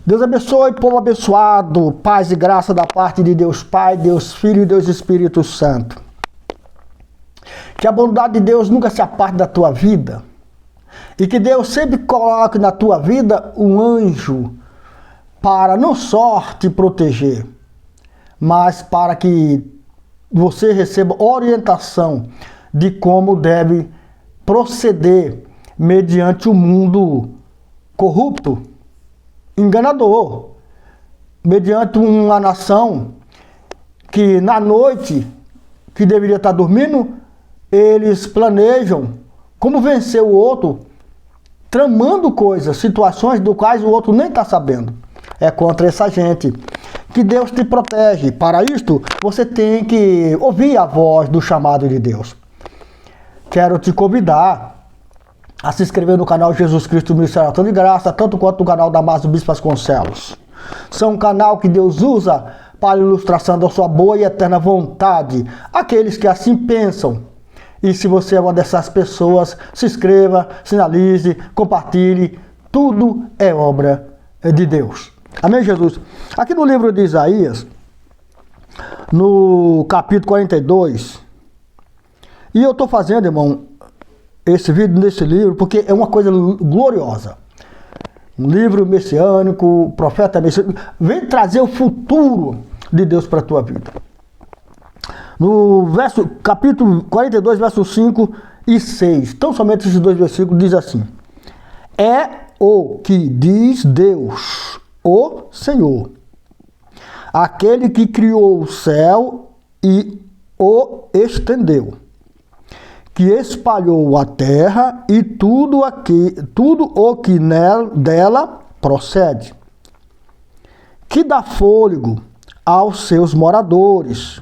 Deus abençoe, povo abençoado, paz e graça da parte de Deus Pai, Deus Filho e Deus Espírito Santo. Que a bondade de Deus nunca se aparte da tua vida e que Deus sempre coloque na tua vida um anjo para não só te proteger, mas para que você receba orientação de como deve proceder mediante o mundo corrupto, enganador, mediante uma nação que na noite que deveria estar dormindo, eles planejam como vencer o outro, tramando coisas, situações do quais o outro nem está sabendo. É contra essa gente que Deus te protege. Para isto, você tem que ouvir a voz do chamado de Deus. Quero te convidar a se inscrever no canal Jesus Cristo Ministério de Graça, tanto quanto no canal Damaso Bispo Vasconcelos. São um canal que Deus usa para a ilustração da sua boa e eterna vontade, aqueles que assim pensam. E se você é uma dessas pessoas, se inscreva, sinalize, compartilhe, tudo é obra de Deus. Amém, Jesus? Aqui no livro de Isaías, no capítulo 42, e eu estou fazendo, irmão, esse vídeo nesse livro, porque é uma coisa gloriosa. Um livro messiânico, profeta messiânico, vem trazer o futuro de Deus para a tua vida. No capítulo 42, versos 5 e 6, tão somente esses dois versículos, diz assim: é o que diz Deus, o Senhor, aquele que criou o céu e o estendeu, que espalhou a terra e tudo o que dela procede, que dá fôlego aos seus moradores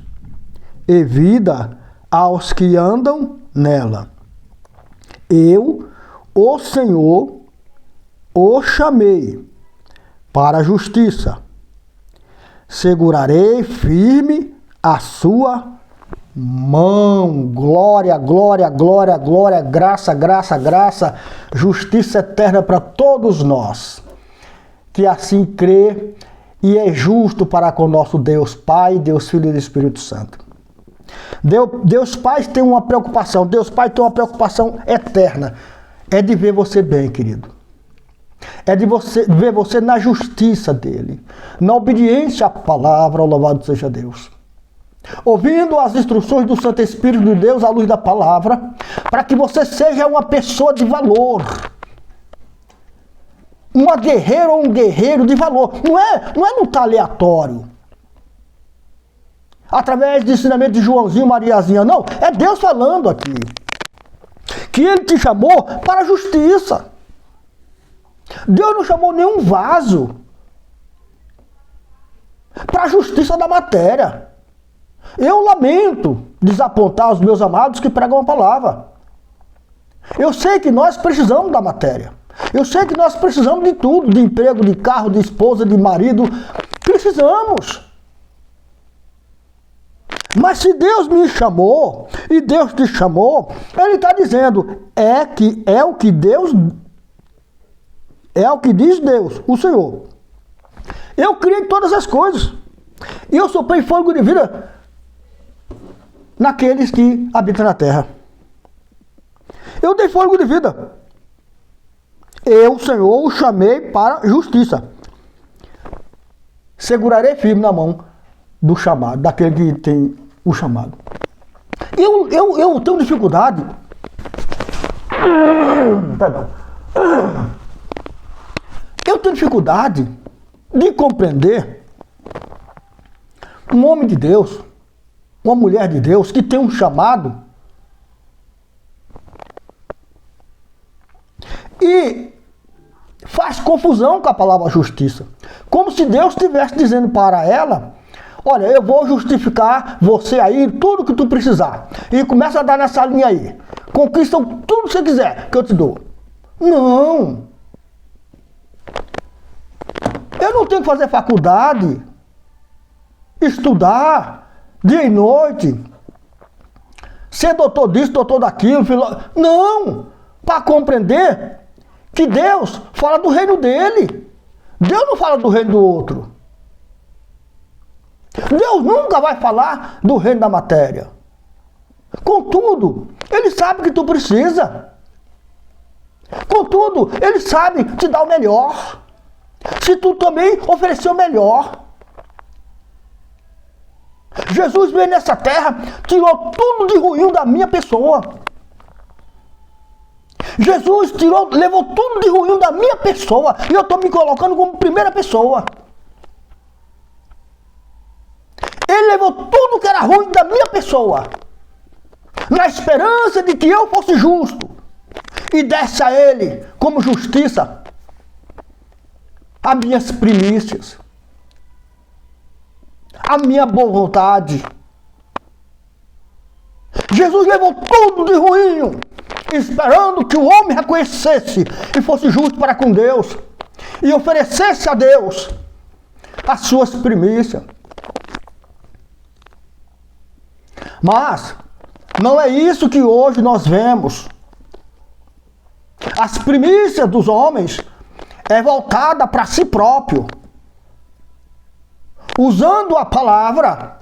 e vida aos que andam nela. Eu, o Senhor, o chamei para a justiça. Segurarei firme a sua mão. Glória, glória, glória, glória, graça, graça, graça, justiça eterna para todos nós. Que assim crê e é justo para com nosso Deus Pai, Deus Filho e Espírito Santo. Deus Pai tem uma preocupação, Deus Pai tem uma preocupação eterna. É de ver você bem, querido. É de ver você na justiça dele, na obediência à palavra, louvado seja Deus. Ouvindo as instruções do Santo Espírito de Deus à luz da palavra, para que você seja uma pessoa de valor. Uma guerreira ou um guerreiro de valor. Não é lutar aleatório. Através do ensinamento de Joãozinho, Mariazinha, não. É Deus falando aqui. Que ele te chamou para a justiça. Deus não chamou nenhum vaso para a justiça da matéria. Eu lamento desapontar os meus amados que pregam a palavra. Eu sei que nós precisamos da matéria. Eu sei que nós precisamos de tudo, de emprego, de carro, de esposa, de marido. Precisamos. Mas se Deus me chamou e Deus te chamou, Ele está dizendo, é o que diz Deus, o Senhor. Eu criei todas as coisas. E eu soprei fôlego de vida naqueles que habitam na terra. Eu dei fôlego de vida. Eu, Senhor, o chamei para a justiça. Segurarei firme na mão do chamado, daquele que tem o chamado. Eu tenho dificuldade. Perdão. Eu tenho dificuldade de compreender um homem de Deus, uma mulher de Deus que tem um chamado e faz confusão com a palavra justiça. Como se Deus estivesse dizendo para ela, olha, eu vou justificar você aí, tudo que tu precisar. E começa a dar nessa linha aí. Conquista tudo que você quiser, que eu te dou. Não. Eu não tenho que fazer faculdade, estudar, dia e noite, ser doutor disso, doutor daquilo, não, para compreender que Deus fala do reino dele, Deus não fala do reino do outro. Deus nunca vai falar do reino da matéria. Contudo, Ele sabe que tu precisa. Contudo, Ele sabe te dar o melhor. Se tu também oferecer o melhor. Jesus veio nessa terra, tirou tudo de ruim da minha pessoa. Jesus levou tudo de ruim da minha pessoa. E eu estou me colocando como primeira pessoa. Ele levou tudo que era ruim da minha pessoa. Na esperança de que eu fosse justo. E desse a Ele, como justiça, as minhas primícias. A minha boa vontade. Jesus levou tudo de ruim, esperando que o homem reconhecesse e fosse justo para com Deus. E oferecesse a Deus as suas primícias. Mas não é isso que hoje nós vemos. As primícias dos homens é voltada para si próprio, usando a palavra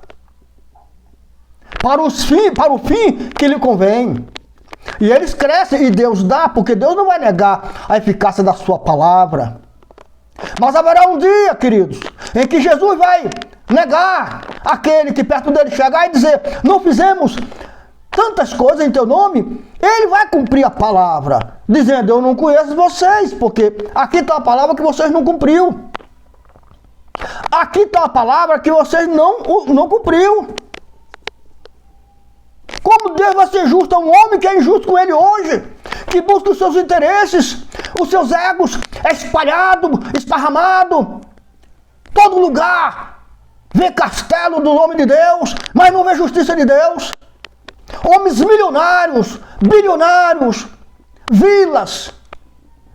para o fim que lhe convém. E eles crescem e Deus dá, porque Deus não vai negar a eficácia da sua palavra. Mas haverá um dia, queridos, em que Jesus vai negar aquele que perto dele chegar e dizer: não fizemos tantas coisas em teu nome. Ele vai cumprir a palavra, dizendo: eu não conheço vocês, porque aqui está a palavra que vocês não cumpriu. Aqui está a palavra que vocês não cumpriu. Como Deus vai ser justo a um homem que é injusto com ele hoje? Que busca os seus interesses, os seus egos, é espalhado, esparramado, todo lugar. Vê castelo do nome de Deus, mas não vê justiça de Deus. Homens milionários, bilionários, vilas,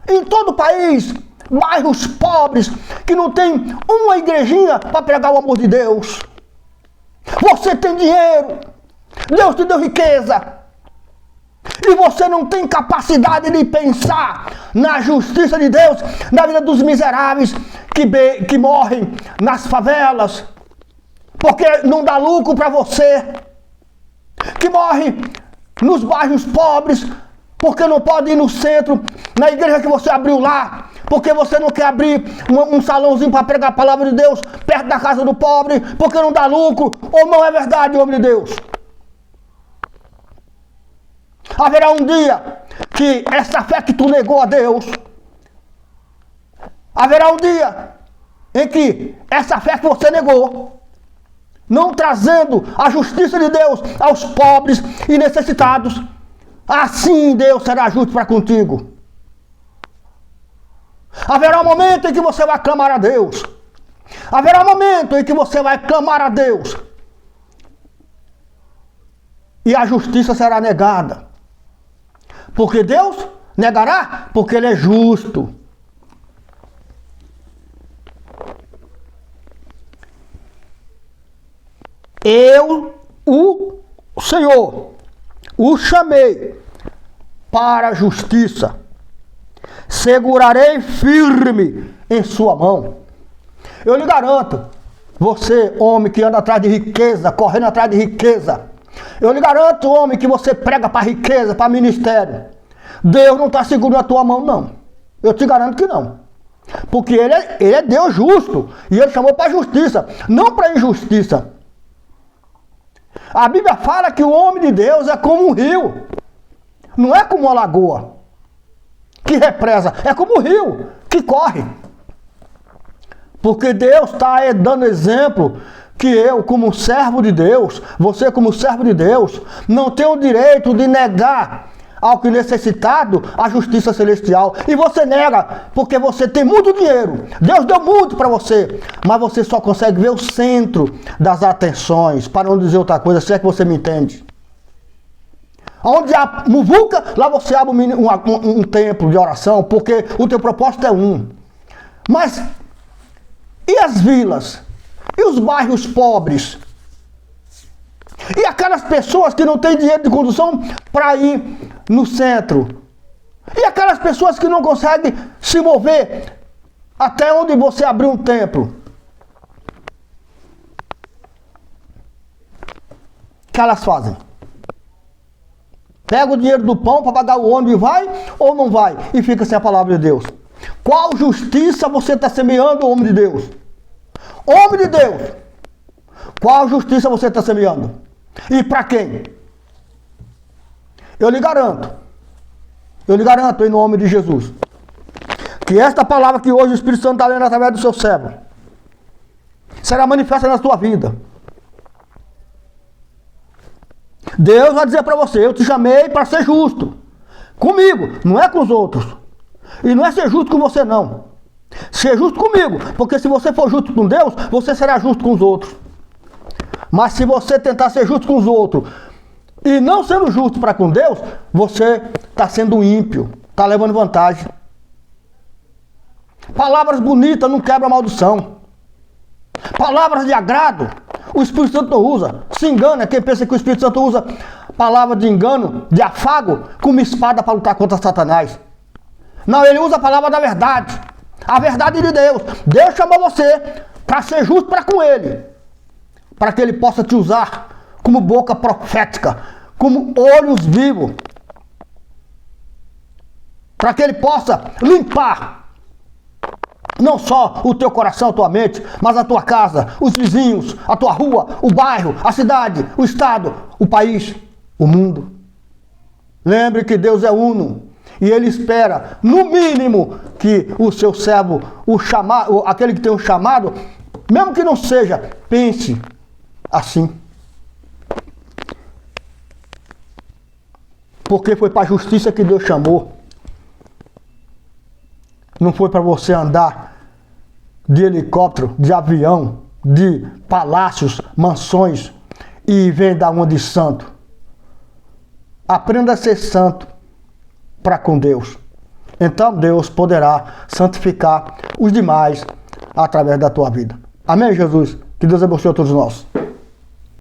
em todo o país, bairros pobres, que não tem uma igrejinha para pregar o amor de Deus. Você tem dinheiro, Deus te deu riqueza, e você não tem capacidade de pensar na justiça de Deus, na vida dos miseráveis que morrem nas favelas, porque não dá lucro para você, que morrem nos bairros pobres, porque não pode ir no centro, na igreja que você abriu lá, porque você não quer abrir um salãozinho para pregar a palavra de Deus perto da casa do pobre, porque não dá lucro. Ou não é verdade, homem de Deus? Haverá um dia que essa fé que tu negou a Deus, haverá um dia em que essa fé que você negou, não trazendo a justiça de Deus aos pobres e necessitados, assim Deus será justo para contigo. Haverá um momento em que você vai clamar a Deus. Haverá um momento em que você vai clamar a Deus. E a justiça será negada. Porque Deus negará? Porque Ele é justo. Eu, o Senhor, o chamei para a justiça. Segurarei firme em sua mão. Eu lhe garanto, você, homem que anda atrás de riqueza, correndo atrás de riqueza, eu lhe garanto, homem, que você prega para riqueza, para ministério, Deus não está segurando a tua mão, não. Eu te garanto que não. Porque Ele é Deus justo, e Ele chamou para justiça, não para injustiça. A Bíblia fala que o homem de Deus é como um rio, não é como uma lagoa que represa, é como um rio que corre. Porque Deus está dando exemplo que eu, como servo de Deus, você como servo de Deus, não tem o direito de negar ao que necessitado a justiça celestial. E você nega porque você tem muito dinheiro. Deus deu muito para você, mas você só consegue ver o centro das atenções, para não dizer outra coisa, se é que você me entende. Onde há muvuca, lá você abre um templo de oração, porque o teu propósito é um. Mas e as vilas? E os bairros pobres? E aquelas pessoas que não têm dinheiro de condução para ir no centro? E aquelas pessoas que não conseguem se mover Até onde você abriu um templo, o que elas fazem? Pega o dinheiro do pão para pagar o ônibus e vai ou não vai? E fica sem a palavra de Deus. Qual justiça você está semeando, homem de Deus? Homem de Deus! Qual justiça você está semeando? E para quem? Eu lhe garanto em nome de Jesus, que esta palavra que hoje o Espírito Santo está lendo através do seu servo será manifesta na sua vida. Deus vai dizer para você: eu te chamei para ser justo comigo, não é com os outros. E não é ser justo com você, não. Ser justo comigo, porque se você for justo com Deus, você será justo com os outros. Mas se você tentar ser justo com os outros e não sendo justo para com Deus, você está sendo ímpio, está levando vantagem. Palavras bonitas não quebram a maldição. Palavras de agrado, o Espírito Santo não usa. Se engana quem pensa que o Espírito Santo usa palavra de engano, de afago, como espada para lutar contra Satanás. Não, ele usa a palavra da verdade. A verdade de Deus. Deus chamou você para ser justo para com ele, para que ele possa te usar como boca profética, como olhos vivos, para que ele possa limpar não só o teu coração, a tua mente, mas a tua casa, os vizinhos, a tua rua, o bairro, a cidade, o estado, o país, o mundo. Lembre que Deus é uno e Ele espera, no mínimo, que o seu servo, aquele que tem um chamado, mesmo que não seja, pense assim. Porque foi para a justiça que Deus chamou. Não foi para você andar de helicóptero, de avião, de palácios, mansões e vendar uma de santo. Aprenda a ser santo para com Deus. Então Deus poderá santificar os demais através da tua vida. Amém, Jesus? Que Deus abençoe a todos nós.